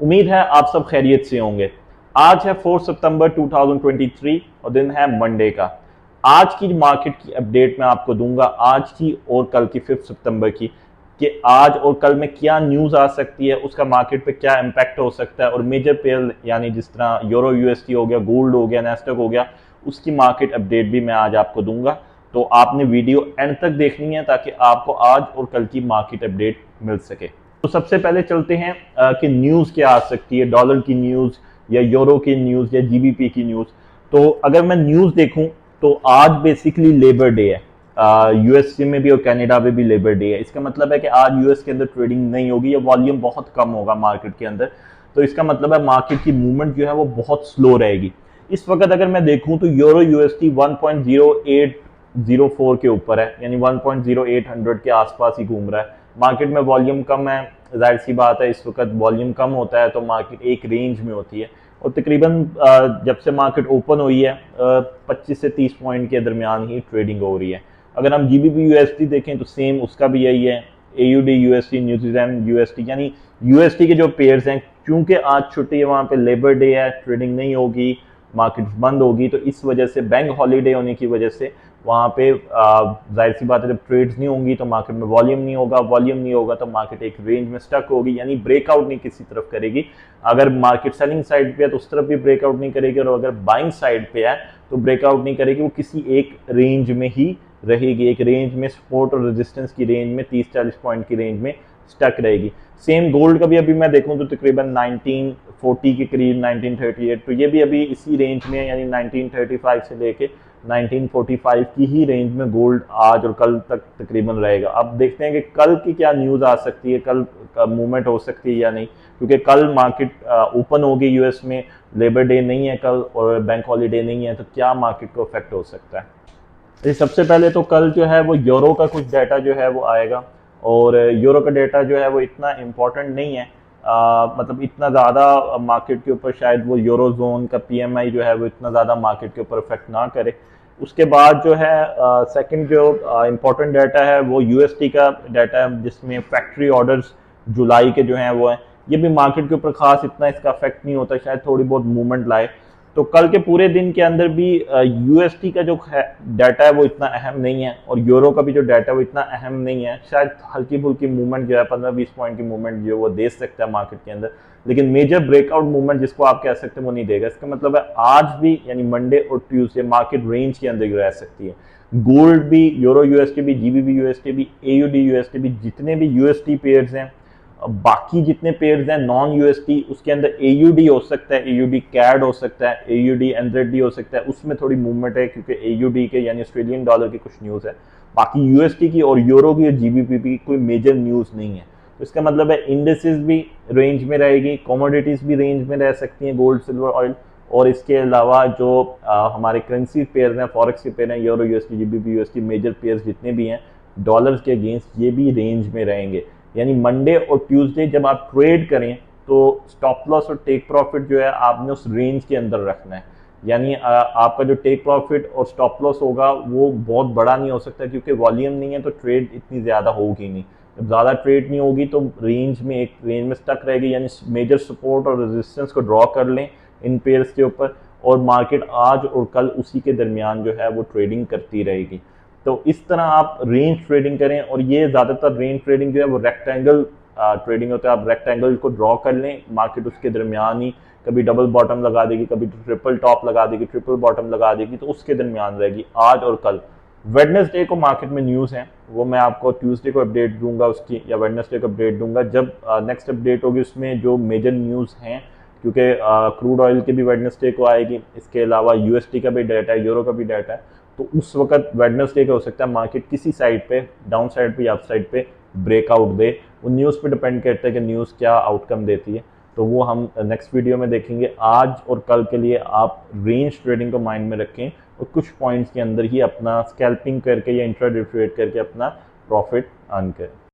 उम्मीद है आप सब खैरियत से होंगे। आज है 4 सितंबर 2023 और दिन है मंडे का। आज की मार्केट की अपडेट मैं आपको दूंगा, आज की और कल की 5 सितंबर की, कि आज और कल में क्या न्यूज़ आ सकती है, उसका मार्केट पे क्या इम्पैक्ट हो सकता है, और मेजर पेयर यानी जिस तरह यूरो यूएसडी हो गया, गोल्ड हो गया, नेस्डैक हो गया, उसकी मार्केट अपडेट भी मैं आज आपको दूंगा। तो आपने वीडियो एंड तक देखनी है ताकि आपको आज और कल की मार्केट अपडेट मिल सके। तो सबसे पहले चलते हैं कि न्यूज़ क्या आ सकती है, डॉलर की न्यूज़ या यूरो की न्यूज़ या जीबीपी की न्यूज़। तो अगर मैं न्यूज़ देखूं तो आज बेसिकली लेबर डे है, यूएसए में भी और कनाडा में भी लेबर डे है। इसका मतलब है कि आज यूएस के अंदर ट्रेडिंग नहीं होगी या वॉल्यूम बहुत कम होगा मार्केट के अंदर। तो इसका मतलब है मार्केट की मूवमेंट जो है वो बहुत स्लो रहेगी। इस वक्त अगर मैं देखूं तो यूरो यूएसडी 1.0804 के ऊपर है, यानी 1.0800 के आसपास ही घूम रहा है। मार्केट में वॉल्यूम कम है, जाहिर सी बात है, इस वक्त वॉल्यूम कम होता है तो मार्केट एक रेंज में होती है। और तकरीबन जब से मार्केट ओपन हुई है 25 से 30 पॉइंट के दरमियान ही ट्रेडिंग हो रही है। अगर हम जीबीपी यूएसडी देखें तो सेम उसका भी यही है, एयूडी यूएसडी, न्यूजीलैंड यूएसडी, यानी यूएसडी के जो पेयर्स हैं, क्योंकि आज छुट्टी है, वहाँ पे लेबर डे है, ट्रेडिंग नहीं होगी, मार्केट बंद होगी, तो इस वजह से बैंक हॉलीडे होने की वजह से वहाँ पे जाहिर सी बात है, जब ट्रेड्स नहीं होंगी तो मार्केट में वॉल्यूम नहीं होगा, वॉल्यूम नहीं होगा तो मार्केट एक रेंज में स्टक होगी, यानी ब्रेकआउट नहीं किसी तरफ करेगी। अगर मार्केट सेलिंग साइड पे है तो उस तरफ भी ब्रेकआउट नहीं करेगी, और अगर बाइंग साइड पे है तो ब्रेकआउट नहीं करेगी, वो किसी एक रेंज में ही रहेगी, एक रेंज में, सपोर्ट और रेजिस्टेंस की रेंज में, 30-40 पॉइंट की रेंज में स्टक रहेगी। सेम गोल्ड का भी अभी मैं देखूं तो तकरीबन 1940 के करीब, 1938, तो ये भी अभी इसी रेंज में, यानी 1935 से लेके 1945 की ही रेंज में गोल्ड आज और कल तक तकरीबन रहेगा। अब देखते हैं कि कल की क्या न्यूज़ आ सकती है, कल मूवमेंट हो सकती है या नहीं, क्योंकि कल मार्केट ओपन होगी यूएस में, लेबर डे नहीं है कल और बैंक हॉलीडे नहीं है, तो क्या मार्केट को इफेक्ट हो सकता है। सबसे पहले तो कल जो है वो यूरो का कुछ डाटा जो है वो आएगा, और यूरो का डाटा जो है वो इतना इम्पोर्टेंट नहीं है, मतलब इतना ज़्यादा मार्केट के ऊपर शायद वो यूरो जोन का पीएमआई जो है वो इतना ज़्यादा मार्केट के ऊपर इफेक्ट ना करे। उसके बाद जो है सेकंड जो इम्पोर्टेंट डाटा है वो यूएसडी का डाटा है, जिसमें फैक्ट्री ऑर्डर्स जुलाई के जो हैं वो हैं। ये भी मार्केट के ऊपर खास इतना इसका इफेक्ट नहीं होता, शायद थोड़ी बहुत मूवमेंट लाए। तो कल के पूरे दिन के अंदर भी यूएसडी का जो डाटा है वो इतना अहम नहीं है, और यूरो का भी जो डाटा है वो इतना अहम नहीं है। शायद हल्की फुल्की मूवमेंट जो है 15-20 पॉइंट की मूवमेंट जो वो दे सकता है मार्केट के अंदर, लेकिन मेजर ब्रेकआउट मूवमेंट जिसको आप कह सकते हैं वो नहीं देगा। इसका मतलब है आज भी, यानी मंडे और ट्यूसडे, मार्केट रेंज के अंदर ही रह सकती है। गोल्ड भी, यूरो यूएसडी भी, जीबीपी यूएसडी भी, एयूडी यूएसडी भी, जितने भी यूएसडी पेयर्स हैं, बाकी जितने पेयर्स हैं नॉन यूएसडी, उसके अंदर एयूडी हो सकता है, एयूडी कैड हो सकता है, एयूडी एनजेडी हो सकता है, उसमें थोड़ी मूवमेंट है क्योंकि एयूडी के यानी ऑस्ट्रेलियन डॉलर की कुछ न्यूज़ है। बाकी यूएसडी की और यूरो की और जीबीपी की कोई मेजर न्यूज़ नहीं है। तो इसका मतलब है इंडेसेस भी रेंज में रहेगी, कमोडिटीज़ भी रेंज में रह सकती हैं, गोल्ड, सिल्वर, ऑयल, और इसके अलावा जो हमारे करेंसी पेयर हैं, फॉरेक्स के पेयर हैं, euro USD, GBP USD, major pairs जितने भी हैं डॉलर्स के अगेंस्ट, ये भी रेंज में रहेंगे। यानी मंडे और ट्यूसडे जब आप ट्रेड करें तो स्टॉप लॉस और टेक प्रॉफिट जो है आपने उस रेंज के अंदर रखना है। यानी आपका जो टेक प्रॉफिट और स्टॉप लॉस होगा वो बहुत बड़ा नहीं हो सकता, क्योंकि वॉल्यूम नहीं है तो ट्रेड इतनी ज़्यादा होगी नहीं। जब ज़्यादा ट्रेड नहीं होगी तो रेंज में, एक रेंज में स्टक रहेगी, यानी मेजर सपोर्ट और रेजिस्टेंस को ड्रॉ कर लें इन पेयर्स के ऊपर, और मार्केट आज और कल उसी के दरमियान जो है वो ट्रेडिंग करती रहेगी। तो इस तरह आप रेंज ट्रेडिंग करें, और ये ज़्यादातर रेंज ट्रेडिंग जो है वो रेक्टेंगल ट्रेडिंग होता है। आप रेक्टेंगल को ड्रॉ कर लें, मार्केट उसके दरमियान ही कभी डबल बॉटम लगा देगी, कभी ट्रिपल टॉप लगा देगी, ट्रिपल बॉटम लगा देगी, तो उसके दरमियान रहेगी आज और कल। वेडनेसडे को मार्केट में न्यूज़ है, वो मैं आपको ट्यूसडे को अपडेट दूंगा उसकी, या वेडनेसडे को अपडेट दूंगा जब नेक्स्ट अपडेट होगी उसमें जो मेजर न्यूज़ हैं, क्योंकि क्रूड ऑयल की भी वेडनेसडे को आएगी, इसके अलावा यूएसडी का भी डाटा है, यूरो का भी डाटा है। तो उस वक्त वेडनेसडे का हो सकता है मार्केट किसी साइड पे, डाउन साइड पे या अप साइड पे ब्रेकआउट दे। वो न्यूज़ पे डिपेंड करता है कि न्यूज़ क्या आउटकम देती है, तो वो हम नेक्स्ट वीडियो में देखेंगे। आज और कल के लिए आप रेंज ट्रेडिंग को माइंड में रखें और कुछ पॉइंट्स के अंदर ही अपना स्कैल्पिंग करके या इंट्राडे ट्रेड करके अपना प्रॉफिट अर्न करें।